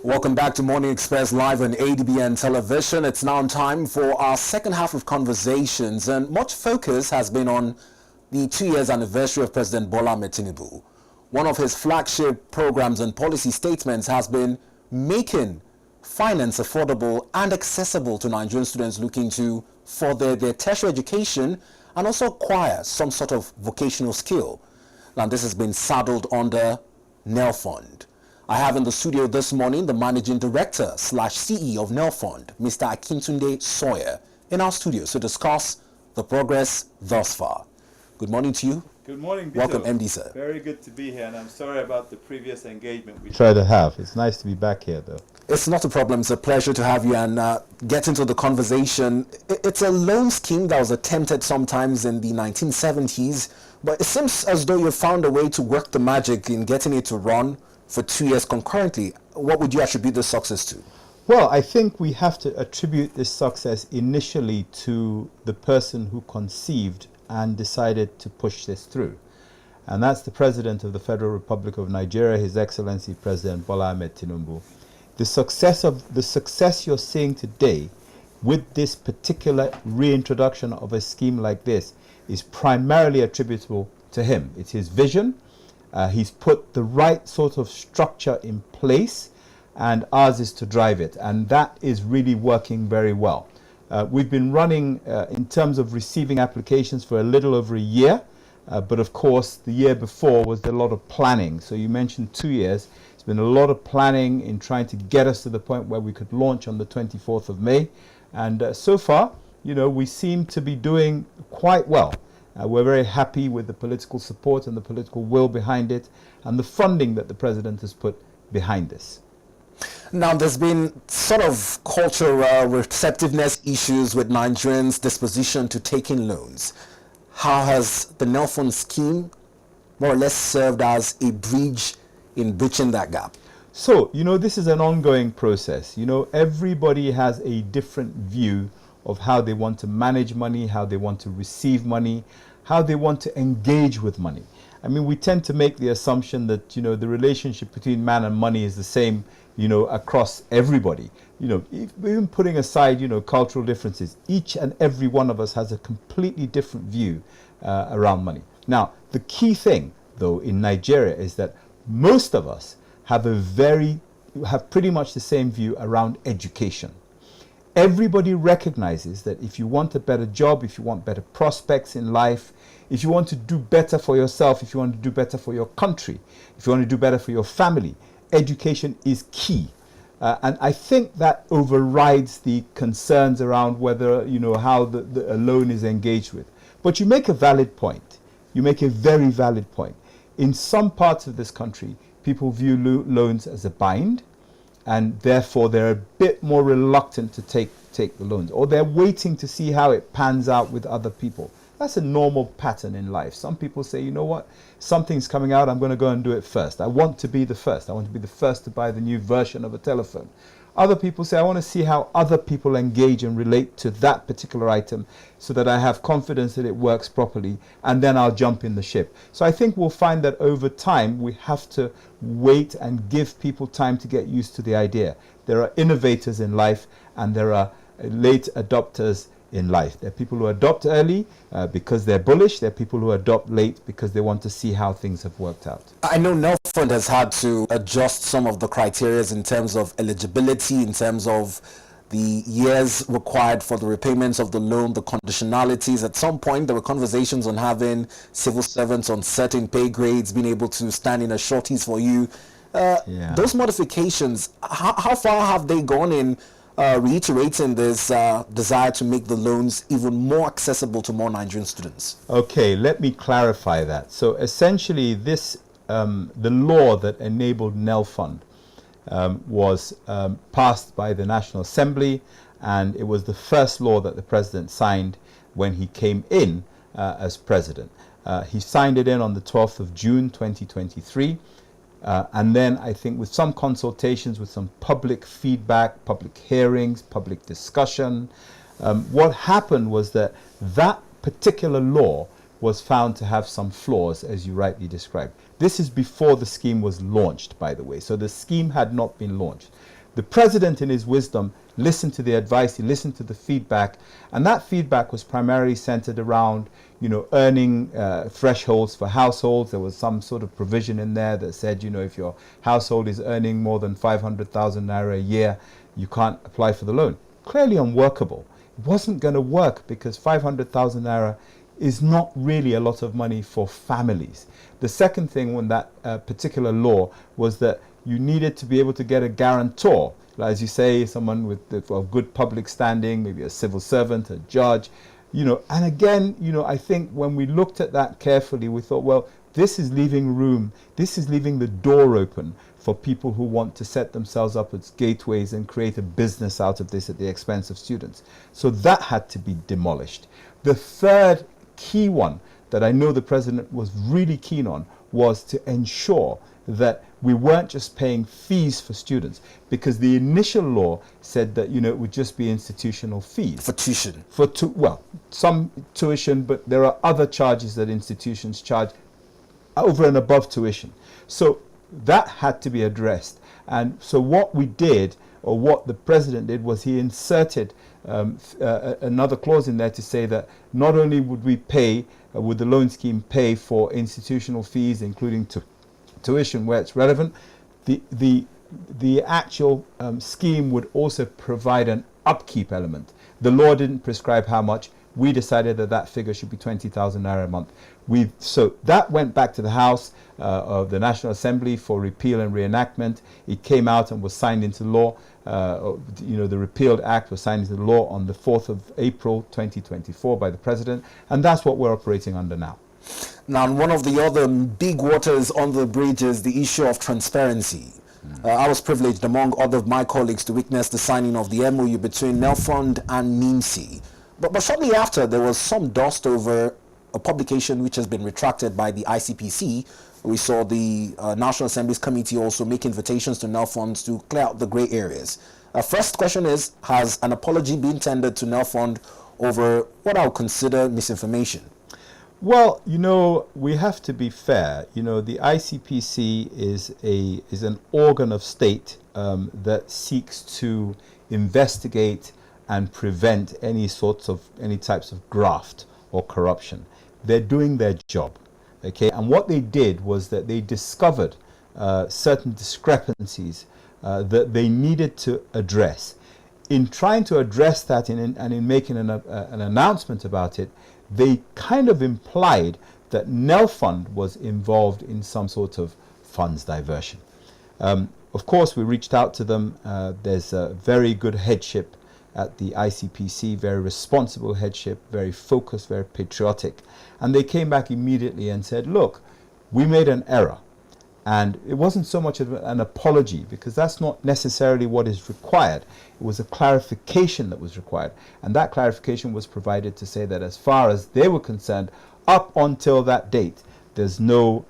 Welcome back to Morning Express live on ADBN television. It's now time for our second half of conversations, and much focus has been on the 2 years anniversary of President Bola Ahmed Tinubu. One of his flagship programs and policy statements has been making finance affordable and accessible to Nigerian students looking to further their tertiary education and also acquire some sort of vocational skill. Now, this has been saddled under Nelfund. I have in the studio this morning the Managing Director / CEO of Nelfund, Mr. Akintunde Sawyer, in our studio to discuss the progress thus far. Good morning to you. Good morning, Bito. Welcome, MD, sir. Very good to be here, and I'm sorry about the previous engagement we try to have. It's nice to be back here, though. It's not a problem. It's a pleasure to have you and get into the conversation. It's a loan scheme that was attempted sometimes in the 1970s, but it seems as though you found a way to work the magic in getting it to run for 2 years concurrently. What would you attribute this success to? Well, I think we have to attribute this success initially to the person who conceived and decided to push this through. And that's the President of the Federal Republic of Nigeria, His Excellency President Bola Ahmed Tinubu. The success you're seeing today with this particular reintroduction of a scheme like this is primarily attributable to him. It's his vision. He's put the right sort of structure in place, and ours is to drive it. And that is really working very well. We've been running in terms of receiving applications for a little over a year. But of course, the year before was a lot of planning. So you mentioned 2 years. It's been a lot of planning in trying to get us to the point where we could launch on the 24th of May. And so far, we seem to be doing quite well. We're very happy with the political support and the political will behind it and the funding that the President has put behind this. Now, there's been sort of cultural receptiveness issues with Nigerians' disposition to taking loans. How has the Nelfund scheme more or less served as a bridge in bridging that gap? So, this is an ongoing process. Everybody has a different view of how they want to manage money, how they want to receive money, how they want to engage with money. I mean, we tend to make the assumption that, the relationship between man and money is the same, across everybody. Even putting aside, cultural differences, each and every one of us has a completely different view around money. Now, the key thing, though, in Nigeria is that most of us have pretty much the same view around education. Everybody recognizes that if you want a better job, if you want better prospects in life, if you want to do better for yourself, if you want to do better for your country, if you want to do better for your family, education is key. And I think that overrides the concerns around whether, how a loan is engaged with. But you make a valid point. You make a very valid point. In some parts of this country, people view loans as a bind, and therefore they're a bit more reluctant to take the loans, or they're waiting to see how it pans out with other people. That's a normal pattern in life. Some people say, you know what, something's coming out, I'm going to go and do it first. I want to be the first. I want to be the first to buy the new version of a telephone. Other people say, I want to see how other people engage and relate to that particular item so that I have confidence that it works properly, and then I'll jump in the ship. So I think we'll find that over time we have to wait and give people time to get used to the idea. There are innovators in life and there are late adopters in life. There are people who adopt early because they're bullish. There are people who adopt late because they want to see how things have worked out. I know Nelfund has had to adjust some of the criteria in terms of eligibility, in terms of the years required for the repayments of the loan, the conditionalities. At some point, there were conversations on having civil servants on certain pay grades being able to stand in as shorties for you. Those modifications, how far have they gone in reiterating this desire to make the loans even more accessible to more Nigerian students? Okay, let me clarify that. So essentially, the law that enabled Nelfund was passed by the National Assembly, and it was the first law that the President signed when he came in as President. He signed it in on the 12th of June 2023. And then I think with some consultations, with some public feedback, public hearings, public discussion, what happened was that particular law was found to have some flaws, as you rightly described. This is before the scheme was launched, by the way. So the scheme had not been launched. The president, in his wisdom, listened to the advice, he listened to the feedback, and that feedback was primarily centered around, earning thresholds for households. There was some sort of provision in there that said, if your household is earning more than 500,000 naira a year, you can't apply for the loan. Clearly unworkable. It wasn't going to work because 500,000 naira is not really a lot of money for families. The second thing when that particular law was that you needed to be able to get a guarantor, as you say, someone with of good public standing, maybe a civil servant, a judge, and again, I think when we looked at that carefully, we thought, well, this is leaving the door open for people who want to set themselves up as gateways and create a business out of this at the expense of students. So that had to be demolished. The third key one that I know the president was really keen on was to ensure that we weren't just paying fees for students, because the initial law said that it would just be institutional fees For tuition. Some tuition, but there are other charges that institutions charge over and above tuition. So that had to be addressed. And so what we did, or what the president did, was he inserted another clause in there to say that not only would we pay, would the loan scheme pay for institutional fees, including tuition where it's relevant, the actual scheme would also provide an upkeep element. The law didn't prescribe how much. We decided that figure should be 20,000 naira a month. So that went back to the House of the National Assembly for repeal and reenactment. It came out and was signed into law. The repealed act was signed into law on the 4th of April 2024 by the president, and that's what we're operating under now. Now, one of the other big waters on the bridge is the issue of transparency. I was privileged, among other of my colleagues, to witness the signing of the MOU between Nelfund and NIMC. But shortly after, there was some dust over a publication which has been retracted by the ICPC. We saw the National Assembly's committee also make invitations to Nelfund to clear out the grey areas. First question is, has an apology been tendered to Nelfund over what I would consider misinformation? Well, we have to be fair. The ICPC is an organ of state that seeks to investigate and prevent any types of graft or corruption. They're doing their job, okay? And what they did was that they discovered certain discrepancies that they needed to address. In trying to address that and in making an announcement about it, they kind of implied that Nelfund was involved in some sort of funds diversion. Of course, we reached out to them. There's a very good headship at the ICPC, very responsible headship, very focused, very patriotic. And they came back immediately and said, look, we made an error. And it wasn't so much of an apology, because that's not necessarily what is required. It was a clarification that was required. And that clarification was provided to say that as far as they were concerned, up until that date, there's no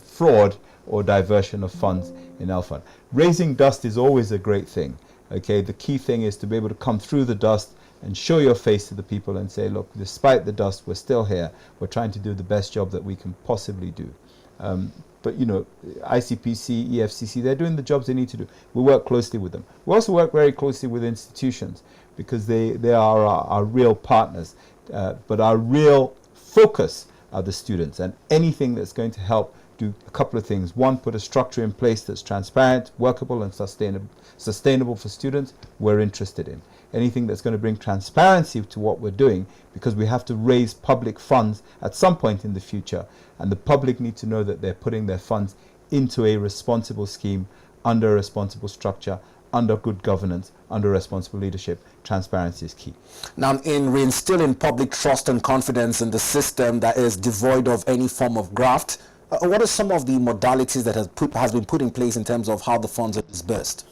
fraud or diversion of funds in Nelfund. Raising dust is always a great thing. Okay, the key thing is to be able to come through the dust and show your face to the people and say, look, despite the dust, we're still here. We're trying to do the best job that we can possibly do. But ICPC, EFCC, they're doing the jobs they need to do. We work closely with them. We also work very closely with institutions, because they are our real partners. But our real focus are the students, and anything that's going to help do a couple of things. One, put a structure in place that's transparent, workable, and sustainable for students, we're interested in. Anything that's going to bring transparency to what we're doing, because we have to raise public funds at some point in the future, and the public need to know that they're putting their funds into a responsible scheme, under a responsible structure, under good governance, under responsible leadership. Transparency is key. Now, in reinstilling public trust and confidence in the system that is devoid of any form of graft, what are some of the modalities that has been put in place in terms of how the funds are disbursed?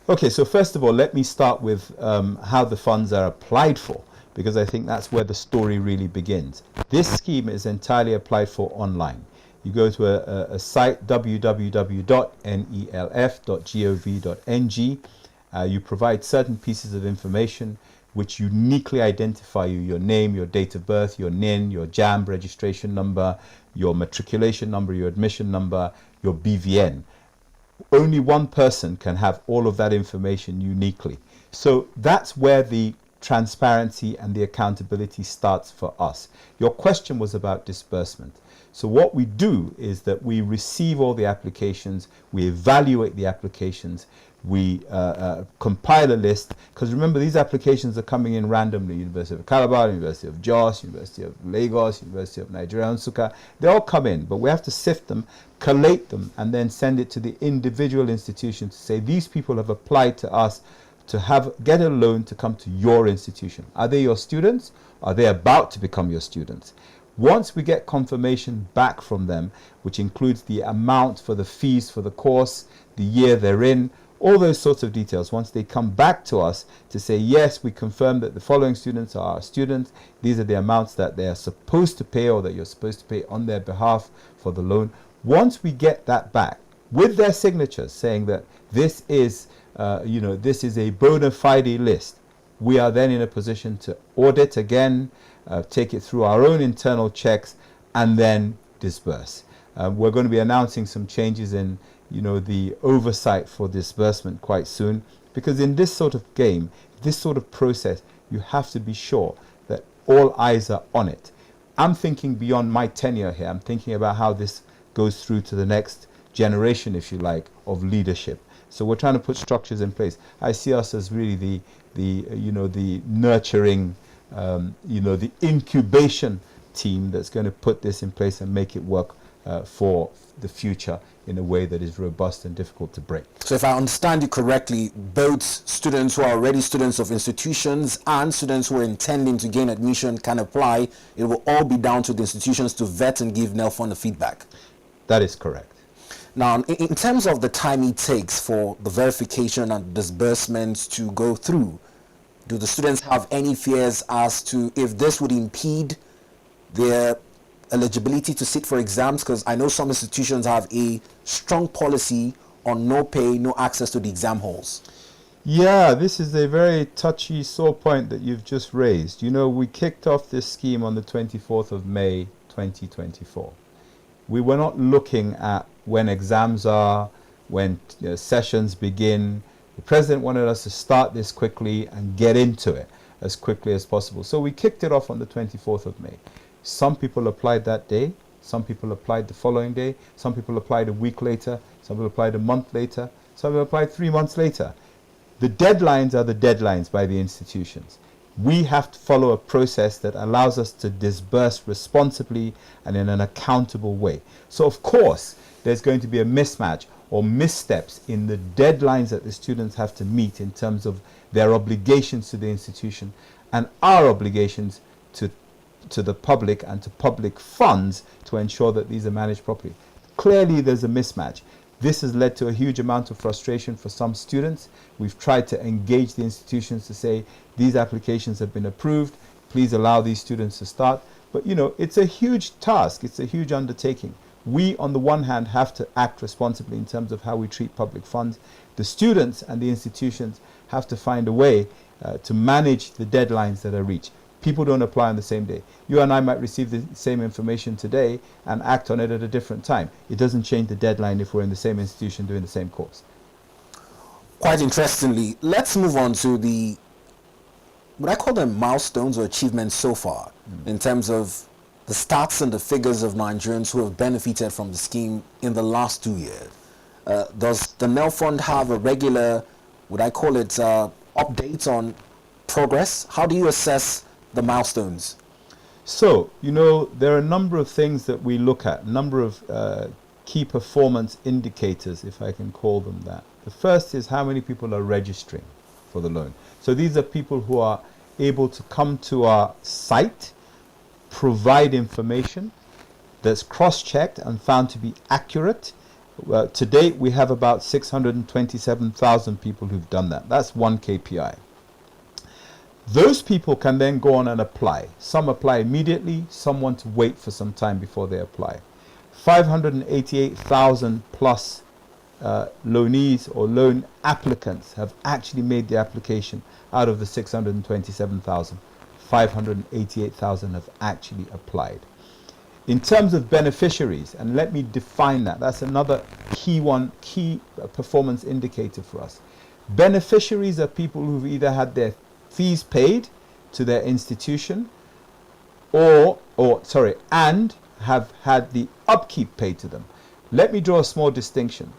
Okay, so first of all, let me start with how the funds are applied for, because I think that's where the story really begins. This scheme is entirely applied for online. You go to a site, www.nelf.gov.ng. You provide certain pieces of information. which uniquely identify you, your name, your date of birth, your NIN, your JAMB registration number, your matriculation number, your admission number, your BVN. Only one person can have all of that information uniquely. So that's where the transparency and the accountability starts for us. Your question was about disbursement. So what we do is that we receive all the applications, we evaluate the applications, we compile a list, because remember, these applications are coming in randomly. University of Calabar, University of Jos, University of Lagos, University of Nigeria, Nsukka, they all come in, but we have to sift them, collate them, and then send it to the individual institution to say, these people have applied to us to get a loan to come to your institution. Are they your students? Are they about to become your students? Once we get confirmation back from them, which includes the amount for the fees for the course, the year they're in, all those sorts of details, once they come back to us to say, yes, we confirm that the following students are our students, these are the amounts that they are supposed to pay or that you're supposed to pay on their behalf for the loan. Once we get that back with their signatures saying that this is, this is a bona fide list, we are then in a position to audit again, take it through our own internal checks, and then disburse. We're going to be announcing some changes in the oversight for disbursement quite soon, because in this sort of game, this sort of process, you have to be sure that all eyes are on it. I'm thinking beyond my tenure here. I'm thinking about how this goes through to the next generation, if you like, of leadership. So we're trying to put structures in place. I see us as really the nurturing, the incubation team that's going to put this in place and make it work for the future in a way that is robust and difficult to break. So if I understand you correctly, both students who are already students of institutions and students who are intending to gain admission can apply. It will all be down to the institutions to vet and give Nelfund the feedback. That is correct. Now, in terms of the time it takes for the verification and disbursements to go through, do the students have any fears as to if this would impede their eligibility to sit for exams? Because I know some institutions have a strong policy on no pay, no access to the exam halls. Yeah, this is a very touchy, sore point that you've just raised. We kicked off this scheme on the 24th of May, 2024. We were not looking at when exams are, when sessions begin. The president wanted us to start this quickly and get into it as quickly as possible. So we kicked it off on the 24th of May. Some people applied that day. Some people applied the following day. Some people applied a week later. Some people applied a month later. Some people applied 3 months later. The deadlines are the deadlines by the institutions. We have to follow a process that allows us to disburse responsibly and in an accountable way. So of course, there's going to be a mismatch or missteps in the deadlines that the students have to meet in terms of their obligations to the institution and our obligations to the public and to public funds to ensure that these are managed properly. Clearly, there's a mismatch. This has led to a huge amount of frustration for some students. We've tried to engage the institutions to say, these applications have been approved, please allow these students to start. But it's a huge task, it's a huge undertaking. We, on the one hand, have to act responsibly in terms of how we treat public funds. The students and the institutions have to find a way to manage the deadlines that are reached. People don't apply on the same day. You and I might receive the same information today and act on it at a different time. It doesn't change the deadline if we're in the same institution doing the same course. Quite interestingly, let's move on to what I call them milestones or achievements so far, in terms of the stats and the figures of Nigerians who have benefited from the scheme in the last 2 years. Does the Nelfund have a regular, would I call it, updates on progress? How do you assess the milestones? So, there are a number of things that we look at, a number of key performance indicators, if I can call them that. The first is how many people are registering for the loan. So these are people who are able to come to our site, provide information that's cross-checked and found to be accurate. To date, we have about 627,000 people who've done that. That's one KPI. Those people can then go on and apply. Some apply immediately, some want to wait for some time before they apply. 588,000 plus loanees or loan applicants have actually made the application out of the 627,000. 588,000 have actually applied. In terms of beneficiaries, and let me define that, that's another key performance indicator for us. Beneficiaries are people who've either had their fees paid to their institution and have had the upkeep paid to them. Let me draw a small distinction.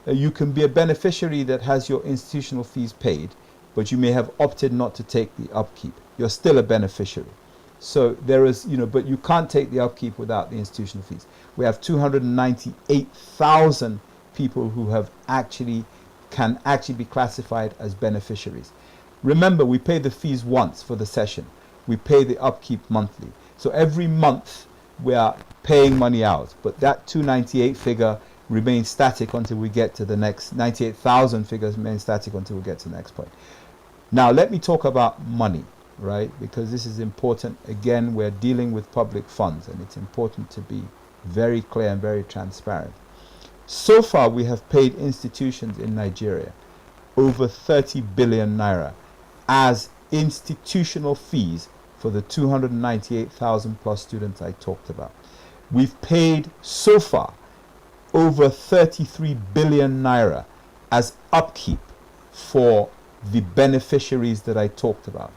You can be a beneficiary that has your institutional fees paid, but you may have opted not to take the upkeep. You're still a beneficiary. So there is, but you can't take the upkeep without the institutional fees. We have 298,000 people who can actually be classified as beneficiaries. Remember, we pay the fees once for the session. We pay the upkeep monthly. So every month we are paying money out, but that 298 figure remains static until we get to the next 98,000 figures remain static until we get to the next point. Now let me talk about money, right? Because this is important. Again, we're dealing with public funds, and it's important to be very clear and very transparent. So far, we have paid institutions in Nigeria over 30 billion naira as institutional fees for the 298,000 plus students I talked about. We've paid so far over 33 billion naira as upkeep for the beneficiaries that I talked about.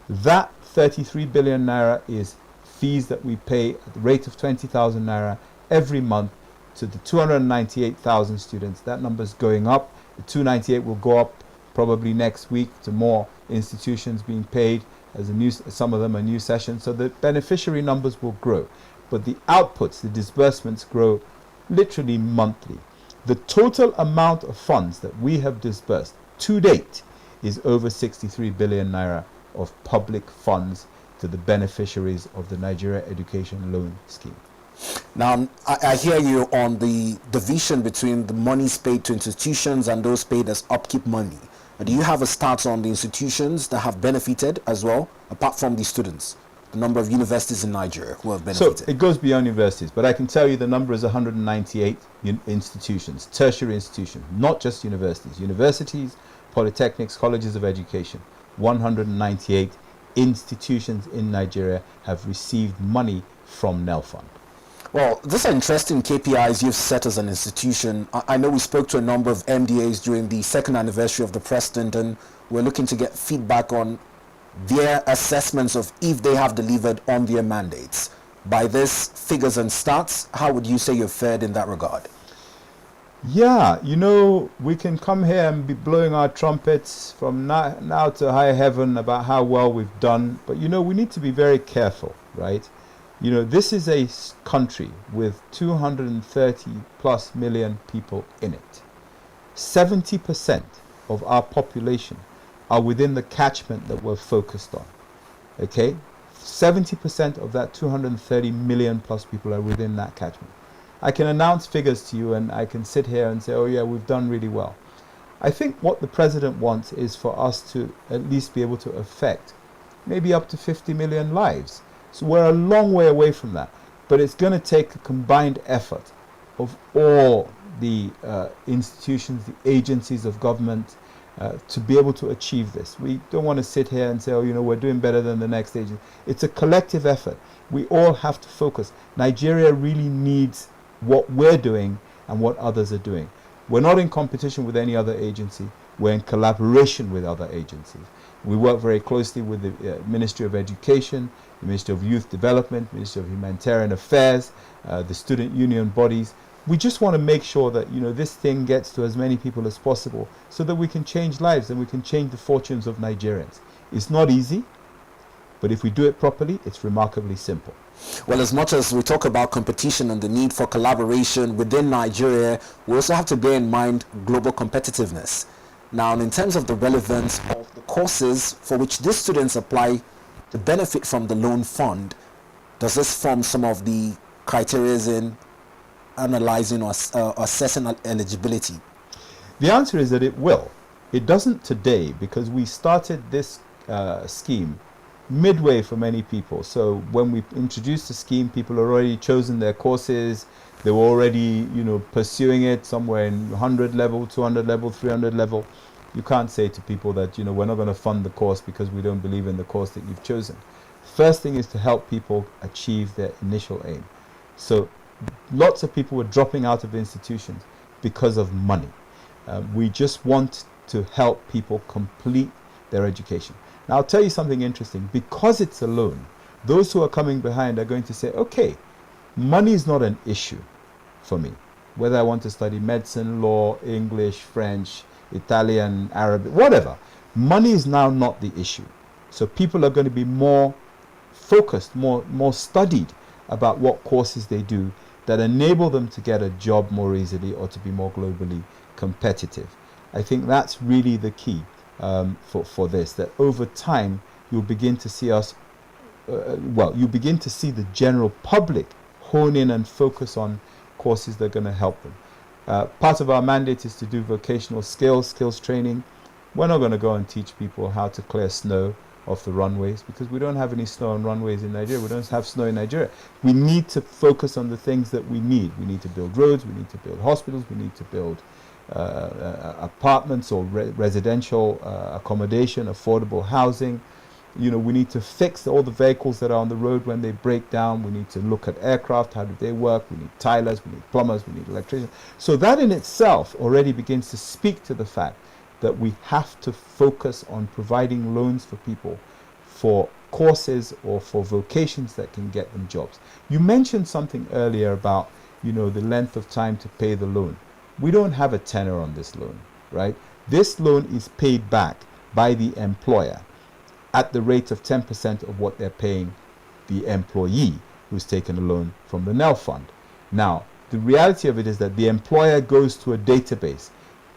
That 33 billion naira is fees that we pay at the rate of 20,000 naira every month to the 298,000 students. That number is going up. The 298 will go up probably next week to more institutions being paid as some of them are new sessions. So the beneficiary numbers will grow, but the outputs, the disbursements grow literally monthly. The total amount of funds that we have disbursed to date is over 63 billion naira of public funds to the beneficiaries of the Nigeria Education Loan Scheme. Now, I hear you on the division between the monies paid to institutions and those paid as upkeep money. Do you have a stats on the institutions that have benefited as well, apart from the students? The number of universities in Nigeria who have benefited. So it goes beyond universities, but I can tell you the number is 198 institutions, tertiary institutions, not just universities. Universities, polytechnics, colleges of education. 198 institutions in Nigeria have received money from Nelfund. Well, these are interesting KPIs you've set as an institution. I know we spoke to a number of MDAs during the second anniversary of the president, and we're looking to get feedback on their assessments of if they have delivered on their mandates. By these figures and stats, how would you say you've fared in that regard? Yeah, we can come here and be blowing our trumpets from now to high heaven about how well we've done, but we need to be very careful, right? This is a country with 230 plus million people in it. 70% of our population are within the catchment that we're focused on. Okay? 70% of that 230 million plus people are within that catchment. I can announce figures to you and I can sit here and say, oh yeah, we've done really well. I think what the president wants is for us to at least be able to affect maybe up to 50 million lives. So we're a long way away from that, but it's going to take a combined effort of all the institutions, the agencies of government to be able to achieve this. We don't want to sit here and say, oh, we're doing better than the next agency. It's a collective effort. We all have to focus. Nigeria really needs what we're doing and what others are doing. We're not in competition with any other agency. We're in collaboration with other agencies. We work very closely with the Ministry of Education, the Ministry of Youth Development, Ministry of Humanitarian Affairs, the student union bodies. We just want to make sure that this thing gets to as many people as possible so that we can change lives and we can change the fortunes of Nigerians. It's not easy, but if we do it properly, it's remarkably simple. Well, as much as we talk about competition and the need for collaboration within Nigeria, we also have to bear in mind global competitiveness. Now, in terms of the relevance of the courses for which these students apply to benefit from the loan fund, does this form some of the criteria in analyzing or assessing eligibility? The answer is that it will. It doesn't today because we started this scheme midway for many people. So when we introduced the scheme, people had already chosen their courses. They were already, pursuing it somewhere in 100 level, 200 level, 300 level. You can't say to people that, we're not going to fund the course because we don't believe in the course that you've chosen. First thing is to help people achieve their initial aim. So lots of people were dropping out of institutions because of money. We just want to help people complete their education. Now, I'll tell you something interesting. Because it's a loan, those who are coming behind are going to say, okay, money is not an issue for me. Whether I want to study medicine, law, English, French, Italian, Arabic, whatever. Money is now not the issue. So people are going to be more focused, more studied about what courses they do that enable them to get a job more easily or to be more globally competitive. I think that's really the key for this, that over time you'll begin to see us, you begin to see the general public hone in and focus on courses that are going to help them. Part of our mandate is to do vocational skills training. We're not going to go and teach people how to clear snow off the runways because we don't have any snow on runways in Nigeria. We don't have snow in Nigeria. We need to focus on the things that we need. We need to build roads, we need to build hospitals, we need to build apartments or residential accommodation, affordable housing. We need to fix all the vehicles that are on the road when they break down. We need to look at aircraft, how do they work? We need tilers, we need plumbers, we need electricians. So that in itself already begins to speak to the fact that we have to focus on providing loans for people for courses or for vocations that can get them jobs. You mentioned something earlier about, the length of time to pay the loan. We don't have a tenor on this loan, right? This loan is paid back by the employer at the rate of 10% of what they're paying the employee who's taken a loan from the Nelfund. Now, the reality of it is that the employer goes to a database,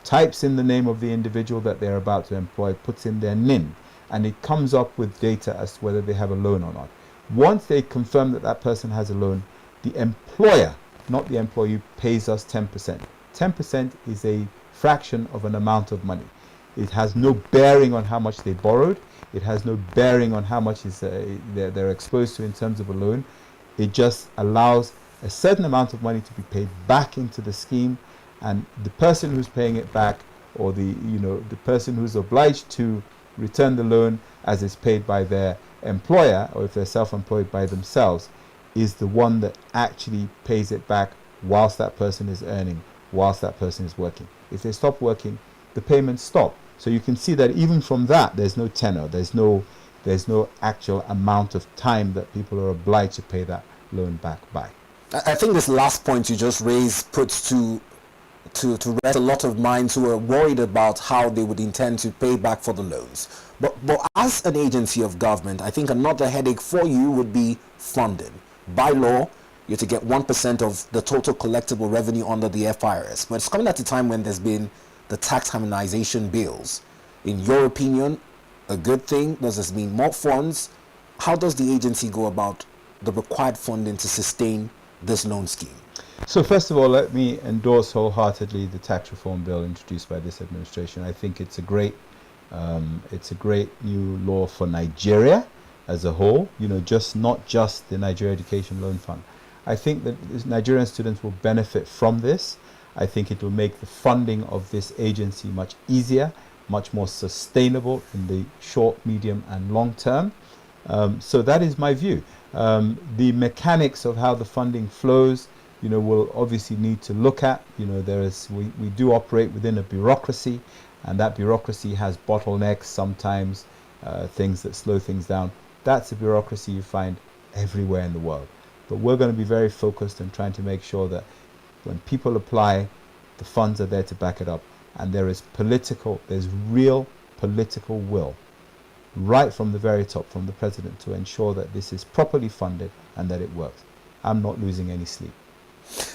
types in the name of the individual that they're about to employ, puts in their NIN, and it comes up with data as to whether they have a loan or not. Once they confirm that that person has a loan, the employer, not the employee, pays us 10%. 10% is a fraction of an amount of money. It has no bearing on how much they borrowed. It has no bearing on how much is they're exposed to in terms of a loan. It just allows a certain amount of money to be paid back into the scheme, and the person who's paying it back, or the person who's obliged to return the loan as is paid by their employer, or if they're self-employed by themselves, is the one that actually pays it back whilst that person is earning, whilst that person is working. If they stop working, the payments stop. So you can see that even from that, there's no tenor, there's no actual amount of time that people are obliged to pay that loan back by. I think this last point you just raised puts to rest a lot of minds who are worried about how they would intend to pay back for the loans. But as an agency of government, I think another headache for you would be funding. By law, you're to get 1% of the total collectible revenue under the FIRS. But it's coming at a time when there's been the tax harmonization bills. In your opinion, a good thing? Does this mean more funds? How does the agency go about the required funding to sustain this loan scheme? So first of all, let me endorse wholeheartedly the tax reform bill introduced by this administration. I think it's a great new law for Nigeria as a whole, not just the Nigeria Education Loan Fund. I think that Nigerian students will benefit from this. I think it will make the funding of this agency much easier, much more sustainable in the short, medium and long term. So that is my view. The mechanics of how the funding flows, we'll obviously need to look at. We do operate within a bureaucracy, and that bureaucracy has bottlenecks sometimes, things that slow things down. That's a bureaucracy you find everywhere in the world. But we're going to be very focused on trying to make sure that when people apply, the funds are there to back it up, and there's real political will right from the very top, from the president, to ensure that this is properly funded and that it works. I'm not losing any sleep.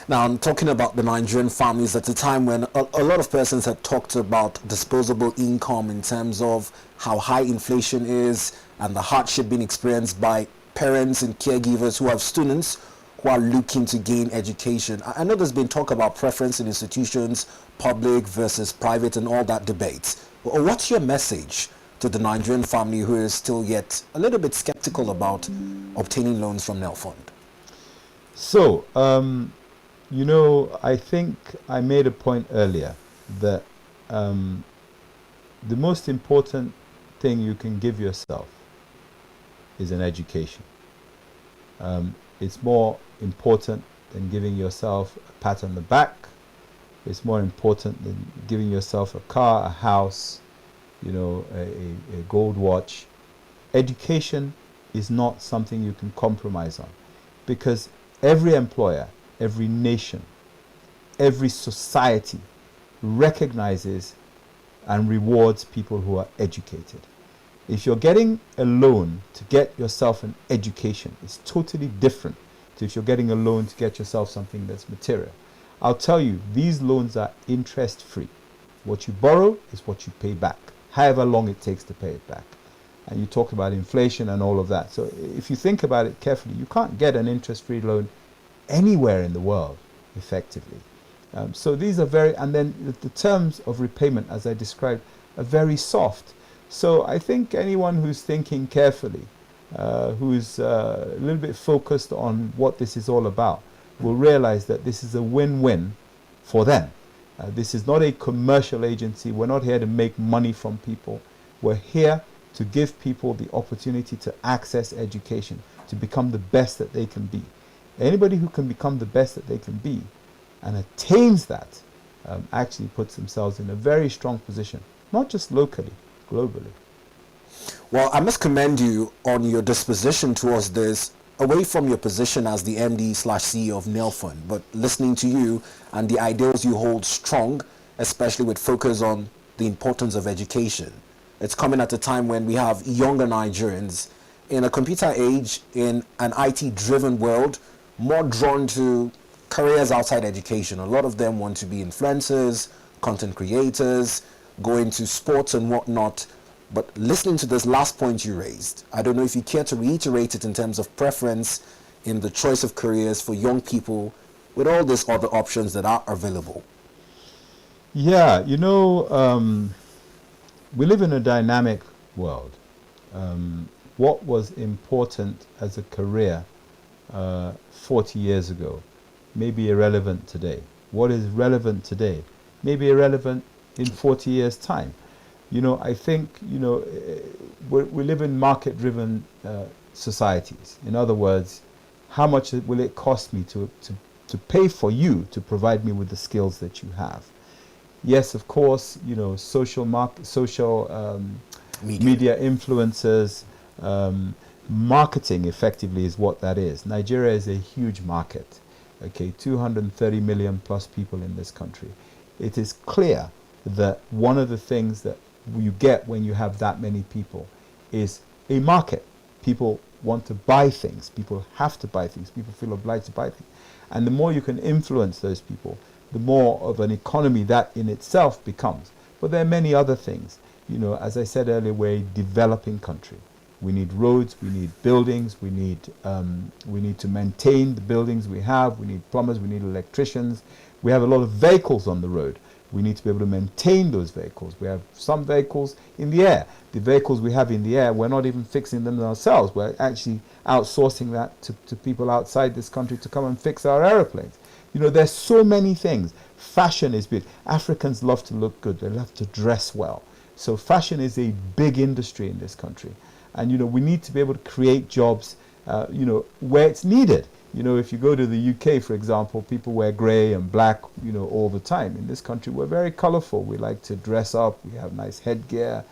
Now, I'm talking about the Nigerian families at a time when a lot of persons had talked about disposable income in terms of how high inflation is and the hardship being experienced by parents and caregivers who have students who are looking to gain education. I know there's been talk about preference in institutions, public versus private, and all that debate. What's your message to the Nigerian family who is still yet a little bit skeptical about obtaining loans from Nelfund? So, I think I made a point earlier that the most important thing you can give yourself is an education. It's more important than giving yourself a pat on the back. It's more important than giving yourself a car, a house, a gold watch. Education is not something you can compromise on, because every employer, every nation, every society recognizes and rewards people who are educated. If you're getting a loan to get yourself an education, it's totally different to if you're getting a loan to get yourself something that's material. I'll tell you, these loans are interest-free. What you borrow is what you pay back, however long it takes to pay it back. And you talk about inflation and all of that. So if you think about it carefully, you can't get an interest-free loan anywhere in the world effectively. So these are and then the terms of repayment, as I described, are very soft. So I think anyone who's thinking carefully, who's a little bit focused on what this is all about, will realize that this is a win-win for them. This is not a commercial agency. We're not here to make money from people. We're here to give people the opportunity to access education, to become the best that they can be. Anybody who can become the best that they can be and attains that actually puts themselves in a very strong position, not just locally, globally. Well, I must commend you on your disposition towards this, away from your position as the MD/CEO of Nelfund, but listening to you and the ideals you hold strong, especially with focus on the importance of education. It's coming at a time when we have younger Nigerians in a computer age, in an IT-driven world, more drawn to careers outside education. A lot of them want to be influencers, content creators, go into sports and whatnot. But listening to this last point you raised, I don't know if you care to reiterate it in terms of preference in the choice of careers for young people with all these other options that are available. Yeah, we live in a dynamic world. What was important as a career 40 years ago may be irrelevant today. What is relevant today may be irrelevant in 40 years' time. I think, we live in market-driven societies. In other words, how much will it cost me to pay for you to provide me with the skills that you have? Yes, of course, social media influencers, marketing effectively is what that is. Nigeria is a huge market. Okay, 230 million plus people in this country. It is clear that one of the things that you get when you have that many people is a market. People want to buy things. People have to buy things. People feel obliged to buy things. And the more you can influence those people, the more of an economy that in itself becomes. But there are many other things. As I said earlier, we're a developing country. We need roads, we need buildings, we need to maintain the buildings we have, we need plumbers, we need electricians. We have a lot of vehicles on the road. We need to be able to maintain those vehicles. We have some vehicles in the air. The vehicles we have in the air, we're not even fixing them ourselves. We're actually outsourcing that to people outside this country to come and fix our aeroplanes. There's so many things. Fashion is big. Africans love to look good. They love to dress well. So fashion is a big industry in this country. And, we need to be able to create jobs, where it's needed. If you go to the UK, for example, people wear grey and black, all the time. In this country, we're very colorful. We like to dress up. We have nice headgear.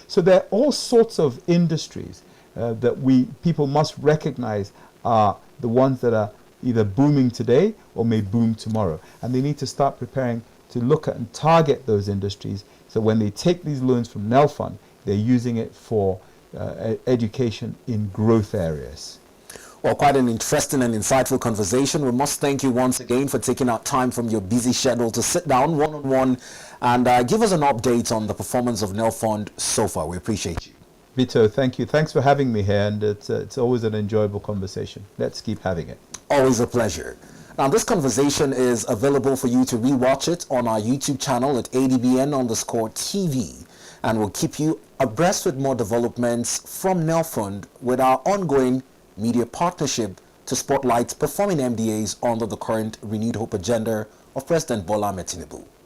So there are all sorts of industries that people must recognize are the ones that are either booming today or may boom tomorrow. And they need to start preparing to look at and target those industries. So when they take these loans from Nelfund, they're using it for education in growth areas. Well, quite an interesting and insightful conversation. We must thank you once again for taking out time from your busy schedule to sit down one-on-one and give us an update on the performance of Nelfund so far. We appreciate you. Vito, thank you. Thanks for having me here, and it's always an enjoyable conversation. Let's keep having it. Always a pleasure. Now, this conversation is available for you to rewatch it on our YouTube channel at ADBN_TV. and we'll keep you abreast with more developments from Nelfund with our ongoing media partnership to spotlight performing MDAs under the current renewed hope agenda of President Bola Ahmed Tinubu.